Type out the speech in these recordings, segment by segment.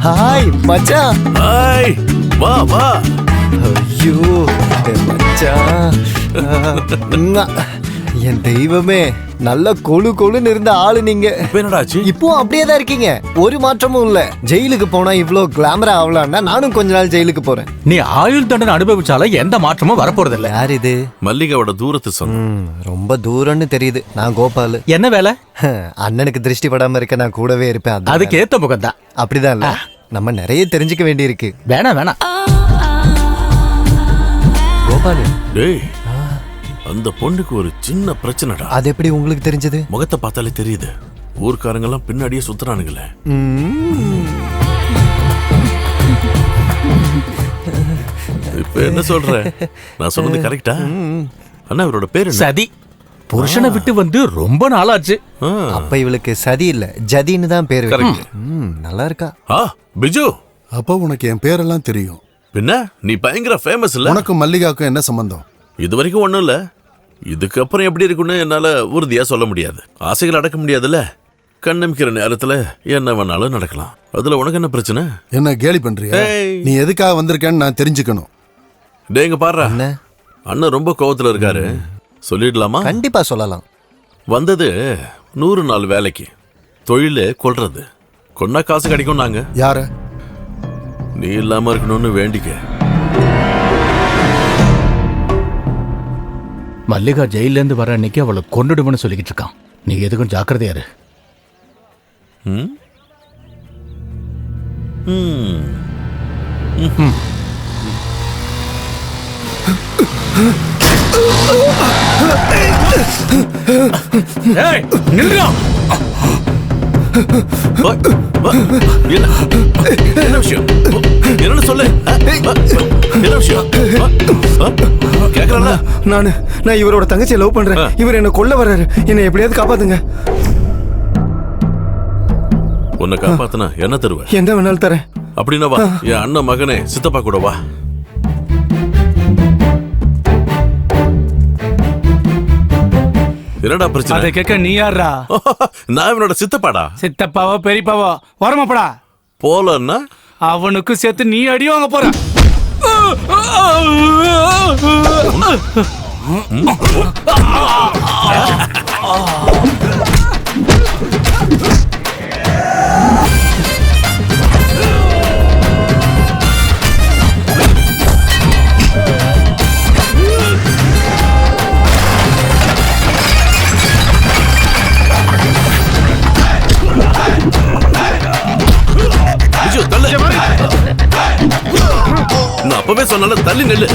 Hi மச்சான். Hi, வா வா. ஐயோ மச்சான், என் தெய்வமே, நல்ல கொழு கொழுன்னு இருந்த ஆளு நீங்க. என்னடாச்சு? இப்போ அப்படியே தான் இருக்கீங்க, ஒரு மாற்றமும் இல்ல. ஜெயிலுக்கு போனா இவ்ளோ கிளாமரா ஆகலாம்னா நானும் கொஞ்ச நாள் ஜெயிலுக்கு போறேன். நீ ஆயுள் தண்டனை அனுபவிச்சாலும் எந்த மாற்றமும் வரப்போறது இல்ல. யார் இது? மல்லிகாவோட தூரத்து சொன்ன. ரொம்ப தூரம்னு தெரியுது. நான் கோபால். என்ன வேலை? அண்ணனுக்கு திருஷ்டி படாம இருக்க நான் கூடவே இருப்பேன். அதுக்கு ஏத்த முகம் தான். அப்படிதான் இல்ல, நம்ம நிறைய தெரிஞ்சுக்க வேண்டி இருக்கு. வேணாம் வேணாம் கோபால். டேய், அந்த பொண்ணுக்கு ஒரு சின்ன பிரச்சனைடா. அது எப்படி உங்களுக்கு தெரிஞ்சது? முகத்தை பார்த்தாலே தெரியுது. ஊர்க்காரங்க எல்லாம் பின்னாடியே சுத்துறானுங்களே. இப்ப என்ன சொல்ற? நான் சொன்னது கரெக்டா? அண்ணா, இவரோட பேரு சதி. புருஷனை விட்டு வந்து ரொம்ப நாளாச்சு. அப்ப இவளுக்கு சதி இல்ல, ஜதின்னு தான் பேரு. நல்லா இருக்கா? பிஜு, அப்போ உனக்கு என் பேரெல்லாம் தெரியும். பின்ன நீ பயங்கர ஃபேமஸ் இல்ல? உனக்கும் மல்லிகாவுக்கும் என்ன சம்பந்தம்? இது வரைக்கும் ஒண்ணும் இல்ல. இதுக்கப்புறம் எப்படி இருக்குன்னு என்னால உறுதியா சொல்ல முடியாது. ஆசைகள் அடக்க முடியாதுல்ல. கண்ணமிக்கிற நேரத்துல என்ன வேணாலும் நடக்கலாம். அதுல உனக்கு என்ன பிரச்சனை? என்ன கேலி பண்றியா? நீ எதுக்காக வந்திருக்கேன்னு நான் தெரிஞ்சுக்கணும். டேங்க பாரு, அண்ணன் ரொம்ப கோவத்துல இருக்காரு. சொல்லிடலாமா? கண்டிப்பா சொல்லலாம். வந்தது 100 நாள் வேலைக்கு. தொழில கொல்றது. கொன்னா காசு கிடைக்கும். நாங்க யார? நீ இல்லாம இருக்கணும்னு வேண்டிக்க. மல்லிகா ஜெயில இருந்து வர அன்னைக்கு அவளை கொண்டுடுவன்னு சொல்லிக்கிட்டு இருக்கான். நீ எதுக்கும் ஜாக்கிரதையா இரு. என்ன விஷயம்? என்ன சொல்லு. என்ன விஷயம்? கேக்குறா? நான் இவரோட தங்கச்சியை லவ் பண்றேன். இவர் என்ன கொல்ல வர்றாரு. என்னை எப்படியாவது காப்பாத்துங்க. உன்னை காப்பாத்துனா என்ன தருவ? என்ன வேணாலும் தரேன். அப்படின்னா வா, என் அண்ணன் மகனே சித்தப்பா கூட வா. என்னடா பிரச்சனை? அதை கேட்க நீ யாரா? நான் இவனோட சித்தப்பாடா. சித்தப்பாவோ பெரியப்பாவோ வரமாப்படா. போலன்னா அவனுக்கும் சேர்த்து நீ அடி வாங்க போற. நான் அப்பவே சொன்னால தள்ளி நெல்லு.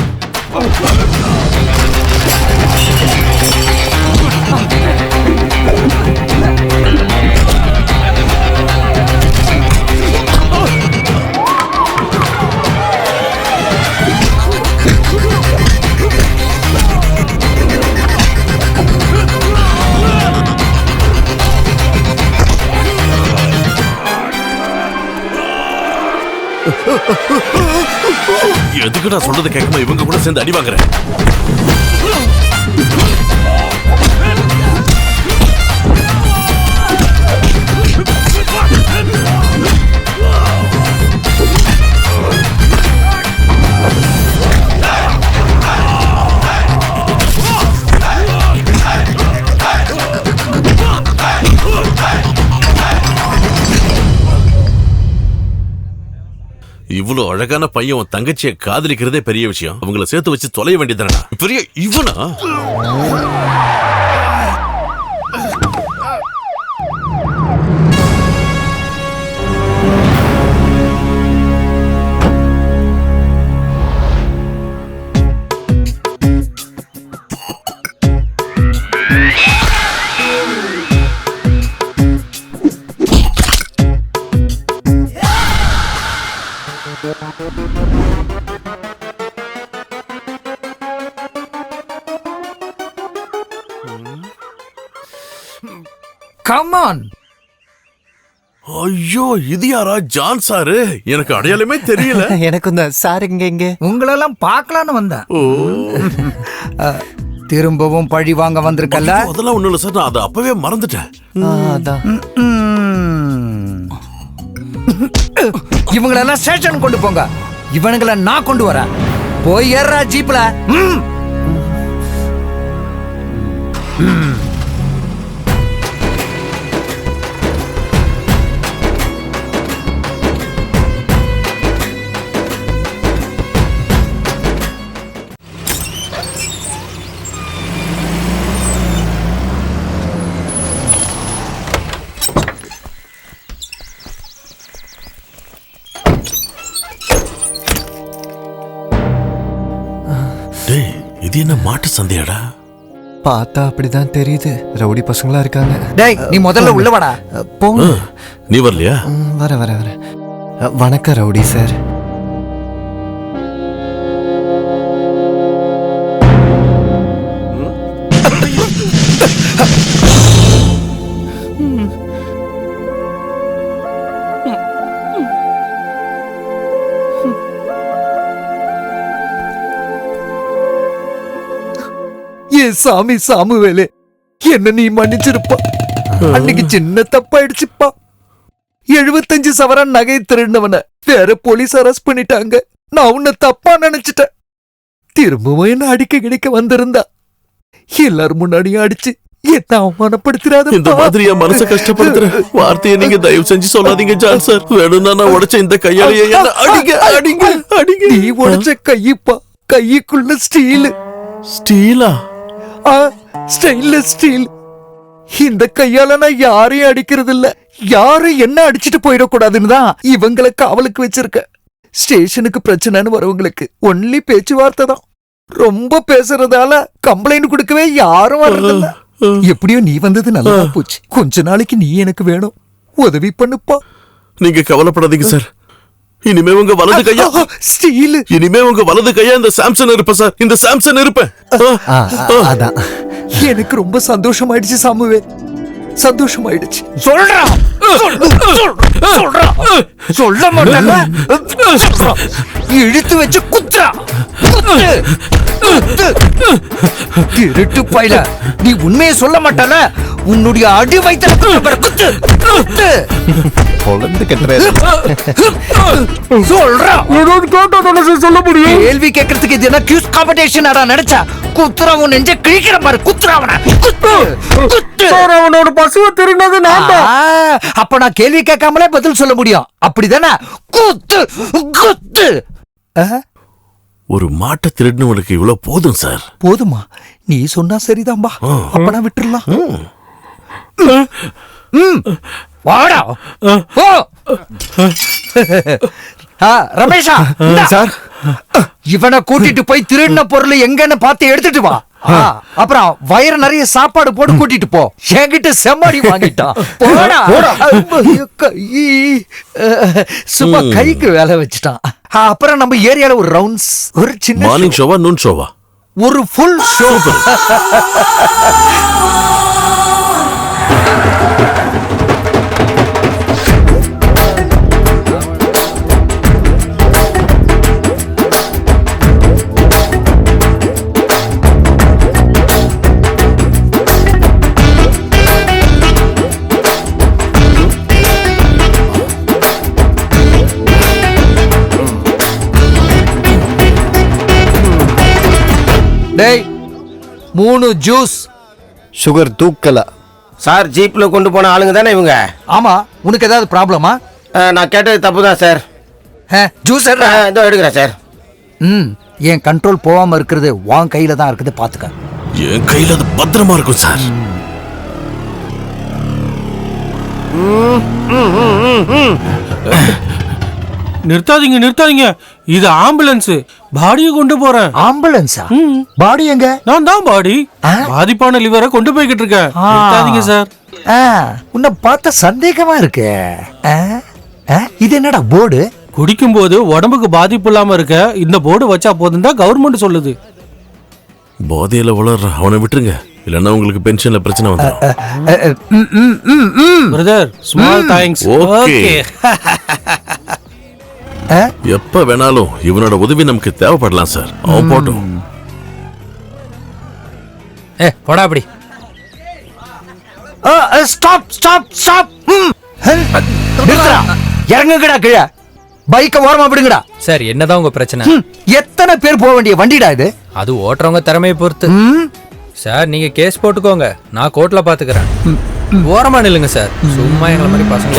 எதுக்கு நான் சொல்றதை கேட்காம இவங்க கூட சேர்ந்து அடி வாங்குறேன்? இவ்வளவு அழகான பையன் உன் தங்கச்சியை காதலிக்கிறதே பெரிய விஷயம். அவங்கள சேர்த்து வச்சு தொலைய வேண்டியதானடா. பெரிய இவனா? Come on. ஐயோ, இது யாரா? John sir? எனக்கு அடையாளமே தெரியல. எனக்கு இந்த சார் இங்க உங்களெல்லாம் பார்க்கலான்னு வந்தேன். திரும்பவும் பழி வாங்க வந்திருக்கல்ல? அதெல்லாம் ஒண்ணும் இல்ல சார், நான் அதை அப்பவே மறந்துட்டேன். அதான். இவங்களெல்லாம் ஸ்டேஷன் கொண்டு போங்க. இவனுங்களை நான் கொண்டு வரேன். போய் ஏறா ஜீப்ல. டேய், இது என்ன மாட்டு சந்தையாடா? பார்த்தா அப்படிதான் தெரியுது. ரவுடி பசங்களா இருக்காங்க. டேய், நீ முதல்ல உள்ள வாடா. போங்க. நீ வரலையா? வர வர வர. வணக்கம் ரவுடி சார். ஏன் சாமி சாமுவேலு, என்ன நீ மன்னிச்சிருப்பா. அன்னைக்கு சின்ன தப்பாயிடுச்சுப்பா. 75 சவரன் நகை திருடினவன வேற போலீஸ் அரெஸ்ட் பண்ணிட்டாங்க. நான் உன்னை தப்பா நினைச்சிட்டேன். திரும்பவும் என்ன அடிக்க கிடைக்க வந்திருந்தா எல்லாரும் முன்னாடியும் அடிச்சு என்ன அவமானப்படுத்திராத. இந்த மாதிரி என் மனசை கஷ்டப்படுத்துற வார்த்தையை நீங்க தயவு செஞ்சு சொல்லாதீங்க ஜான் சார். வேணும்னா நான் உடைச்ச இந்த கையாலேயே என்ன அடிங்க அடிங்க அடிங்க. நீ உடைச்ச கையப்பா, கைக்குள்ள ஸ்டீல். ஸ்டீலா? Stainless steel. இந்த கையால நான் யாரையும் அடிக்கிறது இல்ல. யாரும் என்ன அடிச்சிட்டு போயிடக்கூடாதுன்னு தான் இவங்களை காவலுக்கு வச்சிருக்க. ஸ்டேஷனுக்கு பிரச்சனைன்னு வரவங்களுக்கு ஒன்லி பேச்சுவார்த்தை தான். ரொம்ப பேசுறதால கம்ப்ளைண்ட் கொடுக்கவே யாரும் வர்றதில்ல. எப்படியோ நீ வந்தது நல்லா போச்சு. கொஞ்ச நாளைக்கு நீ எனக்கு வேணும். உதவி பண்ணுப்பா. நீங்க கவலைப்படாதீங்க சார். இனிமே உங்க வலது கையா ஸ்டீல். இனிமே உங்க வலது கையா இந்த சாம்சன் இருப்பேன் சார். இந்த சாம்சன் இருப்பேன். அதான். எனக்கு ரொம்ப சந்தோஷமாயிடுச்சு சாமுவே, சந்தோஷமாயிடுச்சு. சொல்றா சொல்றா சொல்ல மாட்டேன்னா இழுத்து வச்சு குத்துறா. திருட்டு பையல, நீ உண்மையை சொல்ல மாட்டால? உன்னுடைய அடி வைத்தல குத்து குத்து. பொழந்து கட்டுறாரு. சொல்றா. சொல்ல முடியும். கேள்வி கேட்கறதுக்கு இது என்ன கியூஸ் காம்படிஷன் ஆடா நினைச்சா? குத்துறா, உன் நெஞ்ச கிழிக்கிற பாரு. குத்துறா அவன. குத்து குத்து. அவனோட பசுவை திருடினது நான் தான். அப்ப நான் கேள்வி கேட்காமலே பதில் சொல்ல முடியும், அப்படிதானே? குத்து குத்து. ஒரு மாட்டை திருடினவனுக்கு இவ்வளவு போதும் சார். போதுமா? நீ சொன்னா சரிதான்பா. அப்ப நான் விட்டுறலாம். வாடா போ. ரமேஷா சார், இவனை கூட்டிட்டு போய் திருடின பொருள் எங்கன்னு பார்த்து எடுத்துட்டு வா. அப்புறம் வயிறு நிறைய சாப்பாடு போட்டு கூட்டிட்டு போ. என்கிட்ட செம்மாடி வாங்கிட்டான். போடா. சும்மா கைக்கு வேலை வச்சுட்டான். அப்புறம் நம்ம ஏரியால ஒரு ரவுண்ட்ஸ், ஒரு சின்ன மார்னிங் ஷோவா நூன் ஷோவா? ஒரு ஃபுல் ஷோ. டேய், 3 ஜூஸ். Sugar தூக்கல sir. ஜீப்ல கொண்டு போன ஆளுங்க தானே இவங்க? ஆமா. உனக்கு ஏதாவது ப்ராப்ளமா? நான் கேட்டது தப்பு தான் சார். ஜூஸ் இதோ எடுக்கிறேன் சார். என் கண்ட்ரோல் போகாம இருக்கிறது உன் கையில தான் இருக்குது, பாத்துக்க. என் கையில அது பத்திரமா இருக்கும் சார். நிறுத்தாதீங்க நிறுத்தாதீங்க, இது ஆம்புலன்ஸ். பாடியை கொண்டு போறேன். ஆம்புலன்ஸா? பாடி எங்க? நான் தான் பாடி. பாதிப்பான லிவரை கொண்டு போய்கிட்டு இருக்கேன். நிறுத்தாதீங்க சார். உன்னை பார்த்தா சந்தேகமா இருக்கு. இது என்னடா போர்டு? குடிக்கும் போது உடம்புக்கு பாதிப்பு இல்லாம இருக்க இந்த போர்டு வச்சா போதும் தான் கவர்மெண்ட் சொல்லுது. போதையில வளர்ற அவனை விட்டுருங்க, இல்லன்னா உங்களுக்கு பென்ஷன்ல பிரச்சனை வந்துடும். Brother, small thanks. ஓகே. எப்ப வேணாலும் இவனோட உதவி நமக்கு தேவைப்படலாம் சார். அவன் போட்டும். போடா அப்படி. Stop stop stop. இறங்குங்கடா கீழே. பைக்க ஓரமா விடுங்கடா. சார் என்னதான் உங்க பிரச்சனை? எத்தனை பேர் போக வேண்டிய வண்டிடா இது? அது ஓட்டுறவங்க திறமையை பொறுத்து. சார் நீங்க கேஸ் போட்டுக்கோங்க, நான் கோர்ட்ல பாத்துக்கிறேன். ஓரமா நில்லுங்க சார், சும்மா எங்களை மாதிரி பசங்க.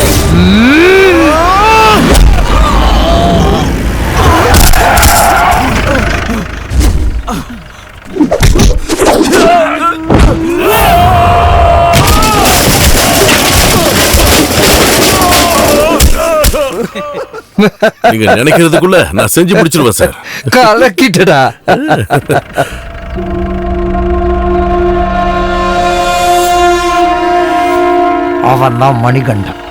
நீங்க நினைக்கிறதுக்குள்ள நான் செஞ்சு முடிச்சிருவேன் சார். கலக்கிட்டடா. அவன் தான் மணிகண்டன்.